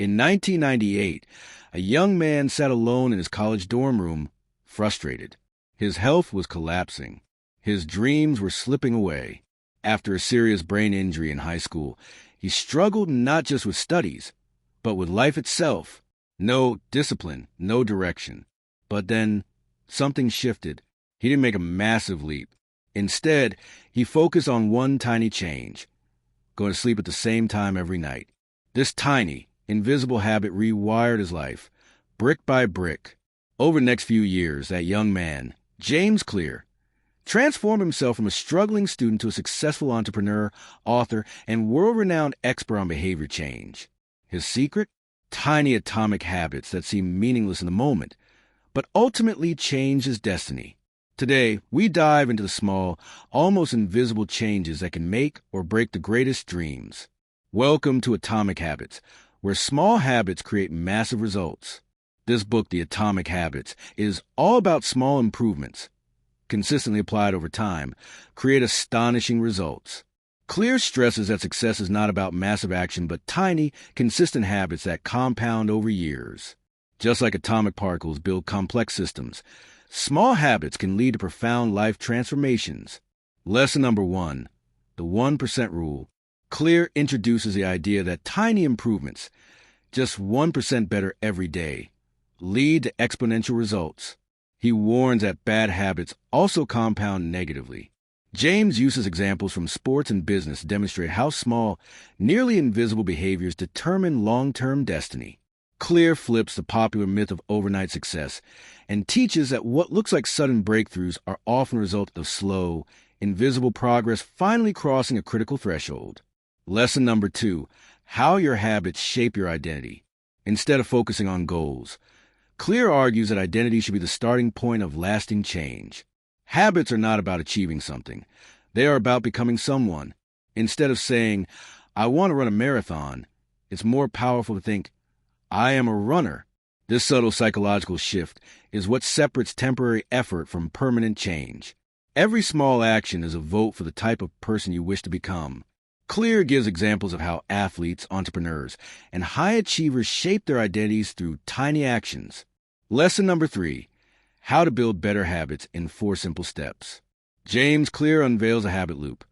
In 1998, a young man sat alone in his college dorm room, frustrated. His health was collapsing. His dreams were slipping away. After a serious brain injury in high school, he struggled not just with studies, but with life itself. No discipline, no direction. But then, something shifted. He didn't make a massive leap. Instead, he focused on one tiny change: going to sleep at the same time every night. This tiny, invisible habit rewired his life, brick by brick. Over the next few years, that young man, James Clear, transformed himself from a struggling student to a successful entrepreneur, author, and world-renowned expert on behavior change. His secret? Tiny atomic habits that seem meaningless in the moment, but ultimately change his destiny. Today, we dive into the small, almost invisible changes that can make or break the greatest dreams. Welcome to Atomic Habits, where small habits create massive results. This book, The Atomic Habits, is all about small improvements, consistently applied over time, create astonishing results. Clear stresses that success is not about massive action, but tiny, consistent habits that compound over years. Just like atomic particles build complex systems, small habits can lead to profound life transformations. Lesson number 1, the 1% rule. Clear introduces the idea that tiny improvements, just 1% better every day, lead to exponential results. He warns that bad habits also compound negatively. James uses examples from sports and business to demonstrate how small, nearly invisible behaviors determine long-term destiny. Clear flips the popular myth of overnight success and teaches that what looks like sudden breakthroughs are often a result of slow, invisible progress finally crossing a critical threshold. Lesson number 2, how your habits shape your identity. Instead of focusing on goals, Clear argues that identity should be the starting point of lasting change. Habits are not about achieving something. They are about becoming someone. Instead of saying, I want to run a marathon, it's more powerful to think, I am a runner. This subtle psychological shift is what separates temporary effort from permanent change. Every small action is a vote for the type of person you wish to become. Clear gives examples of how athletes, entrepreneurs, and high achievers shape their identities through tiny actions. Lesson number 3, how to build better habits in 4 simple steps. James Clear unveils a habit loop.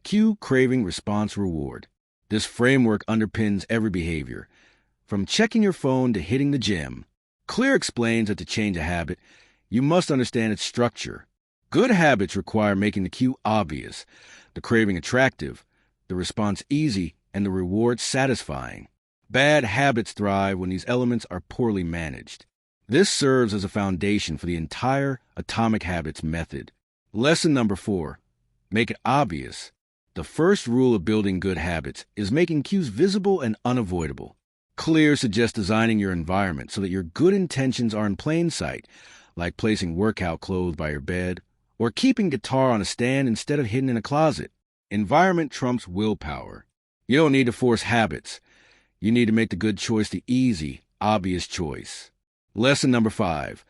Cue, craving, response, reward. This framework underpins every behavior, from checking your phone to hitting the gym. Clear explains that to change a habit, you must understand its structure. Good habits require making the cue obvious, the craving attractive, the response easy, and the reward satisfying. Bad habits thrive when these elements are poorly managed. This serves as a foundation for the entire Atomic Habits method. Lesson number 4, make it obvious. The first rule of building good habits is making cues visible and unavoidable. Clear suggests designing your environment so that your good intentions are in plain sight, like placing workout clothes by your bed, or keeping guitar on a stand instead of hidden in a closet. Environment trumps willpower. You don't need to force habits. You need to make the good choice the easy, obvious choice. Lesson number 5,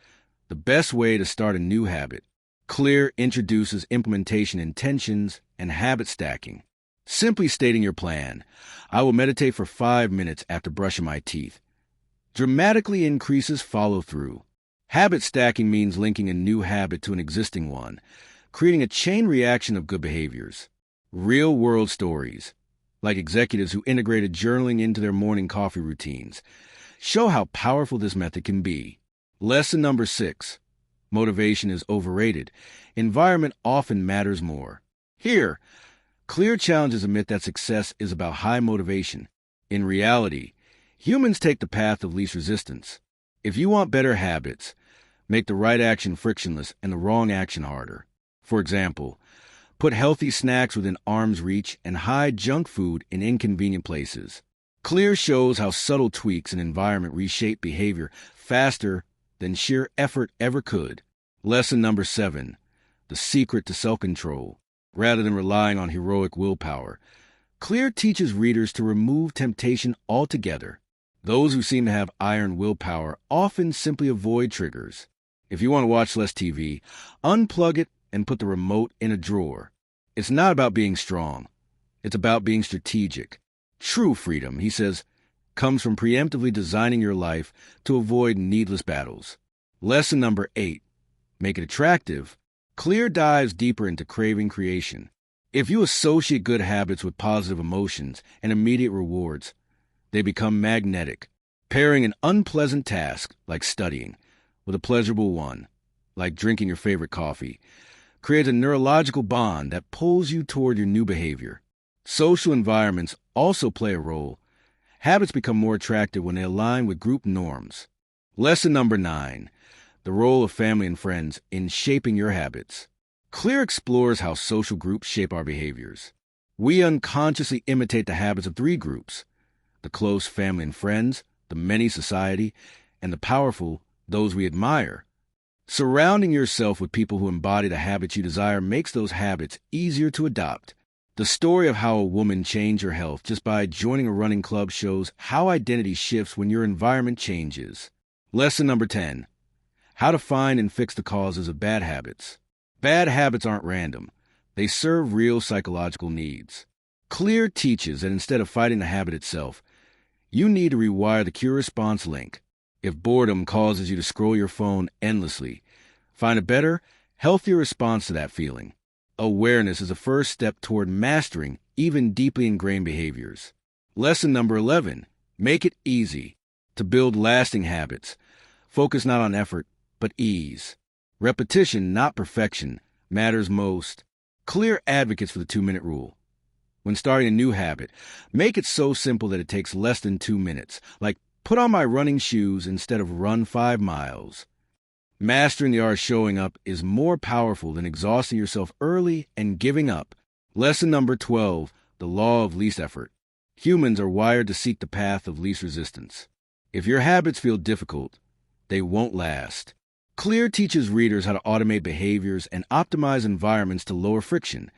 the best way to start a new habit. Clear introduces implementation intentions and habit stacking. Simply stating your plan, I will meditate for 5 minutes after brushing my teeth, dramatically increases follow-through. Habit stacking means linking a new habit to an existing one, creating a chain reaction of good behaviors. Real-world stories, like executives who integrated journaling into their morning coffee routines, show how powerful this method can be. Lesson number 6, motivation is overrated. Environment often matters more. Here, Clear challenges a myth that success is about high motivation. In reality, humans take the path of least resistance. If you want better habits, make the right action frictionless and the wrong action harder. For example, put healthy snacks within arm's reach and hide junk food in inconvenient places. Clear shows how subtle tweaks in environment reshape behavior faster than sheer effort ever could. Lesson number 7, the secret to self-control. Rather than relying on heroic willpower, Clear teaches readers to remove temptation altogether. Those who seem to have iron willpower often simply avoid triggers. If you want to watch less TV, unplug it and put the remote in a drawer. It's not about being strong. It's about being strategic. True freedom, he says, comes from preemptively designing your life to avoid needless battles. Lesson number 8. Make it attractive. Clear dives deeper into craving creation. If you associate good habits with positive emotions and immediate rewards, they become magnetic. Pairing an unpleasant task, like studying, with a pleasurable one, like drinking your favorite coffee, creates a neurological bond that pulls you toward your new behavior. Social environments also play a role. Habits become more attractive when they align with group norms. Lesson number 9. The role of family and friends in shaping your habits. Clear explores how social groups shape our behaviors. We unconsciously imitate the habits of 3 groups: the close family and friends, the many society, and the powerful, those we admire. Surrounding yourself with people who embody the habits you desire makes those habits easier to adopt. The story of how a woman changed her health just by joining a running club shows how identity shifts when your environment changes. Lesson number 10. How to find and fix the causes of bad habits. Bad habits aren't random. They serve real psychological needs. Clear teaches that instead of fighting the habit itself, you need to rewire the cue-response link. If boredom causes you to scroll your phone endlessly, find a better, healthier response to that feeling. Awareness is the first step toward mastering even deeply ingrained behaviors. Lesson number 11. Make it easy. To build lasting habits, focus not on effort, but ease. Repetition, not perfection, matters most. Clear advocates for the 2-minute rule. When starting a new habit, make it so simple that it takes less than 2 minutes, like put on my running shoes instead of run 5 miles. Mastering the art of showing up is more powerful than exhausting yourself early and giving up. Lesson number 12, the law of least effort. Humans are wired to seek the path of least resistance. If your habits feel difficult, they won't last. Clear teaches readers how to automate behaviors and optimize environments to lower friction,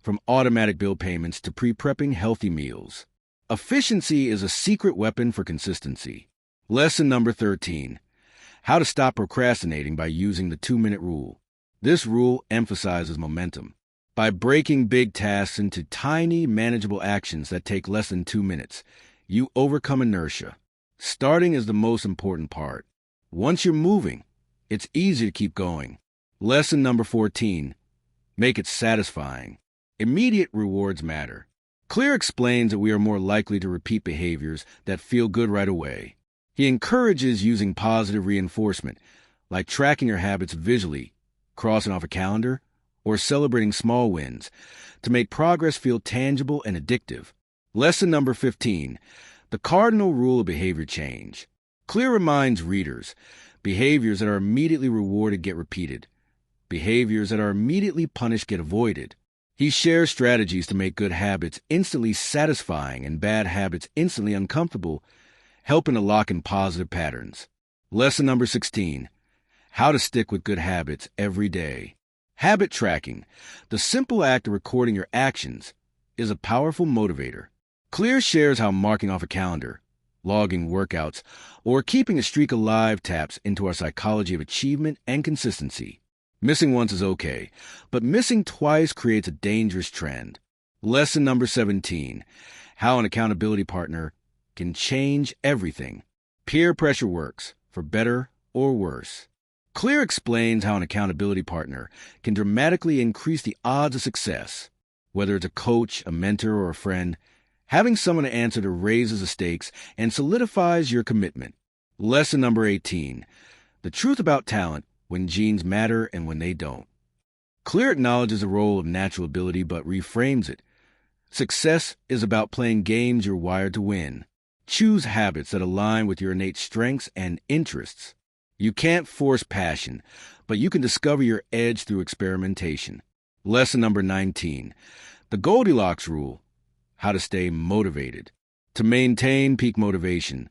from automatic bill payments to pre-prepping healthy meals. Efficiency is a secret weapon for consistency. Lesson number 13. How to stop procrastinating by using the 2-minute rule. This rule emphasizes momentum. By breaking big tasks into tiny, manageable actions that take less than 2 minutes, you overcome inertia. Starting is the most important part. Once you're moving, it's easy to keep going. Lesson number 14. Make it satisfying. Immediate rewards matter. Clear explains that we are more likely to repeat behaviors that feel good right away. He encourages using positive reinforcement, like tracking your habits visually, crossing off a calendar, or celebrating small wins, to make progress feel tangible and addictive. Lesson number 15. The cardinal rule of behavior change. Clear reminds readers, behaviors that are immediately rewarded get repeated. Behaviors that are immediately punished get avoided. He shares strategies to make good habits instantly satisfying and bad habits instantly uncomfortable, helping to lock in positive patterns. Lesson number 16. How to stick with good habits every day. Habit tracking, the simple act of recording your actions, is a powerful motivator. Clear shares how marking off a calendar, logging workouts, or keeping a streak alive taps into our psychology of achievement and consistency. Missing once is okay, but missing twice creates a dangerous trend. Lesson number 17. How an accountability partner can change everything. Peer pressure works, for better or worse. Clear explains how an accountability partner can dramatically increase the odds of success. Whether it's a coach, a mentor, or a friend, having someone to answer to raises the stakes and solidifies your commitment. Lesson number 18. The truth about talent, when genes matter and when they don't. Clear acknowledges the role of natural ability but reframes it. Success is about playing games you're wired to win. Choose habits that align with your innate strengths and interests. You can't force passion, but you can discover your edge through experimentation. Lesson number 19. The Goldilocks rule. How to stay motivated. To maintain peak motivation,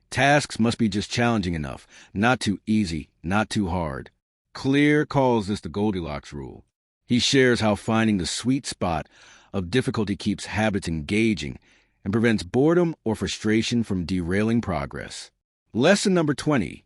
tasks must be just challenging enough, not too easy, not too hard. Clear calls this the Goldilocks rule. He shares how finding the sweet spot of difficulty keeps habits engaging and prevents boredom or frustration from derailing progress. Lesson number 20.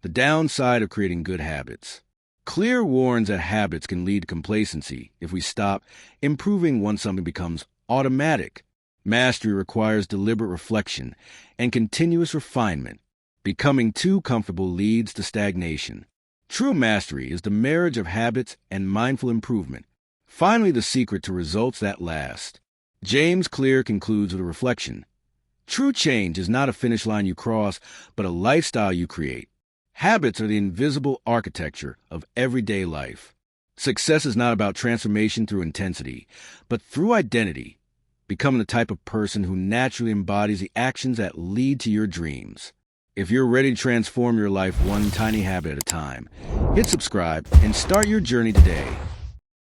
The downside of creating good habits. Clear warns that habits can lead to complacency if we stop improving once something becomes automatic. Mastery requires deliberate reflection and continuous refinement. Becoming too comfortable leads to stagnation. True mastery is the marriage of habits and mindful improvement. Finally, the secret to results that last. James Clear concludes with a reflection. True change is not a finish line you cross, but a lifestyle you create. Habits are the invisible architecture of everyday life. Success is not about transformation through intensity, but through identity. Become the type of person who naturally embodies the actions that lead to your dreams. If you're ready to transform your life one tiny habit at a time, hit subscribe and start your journey today.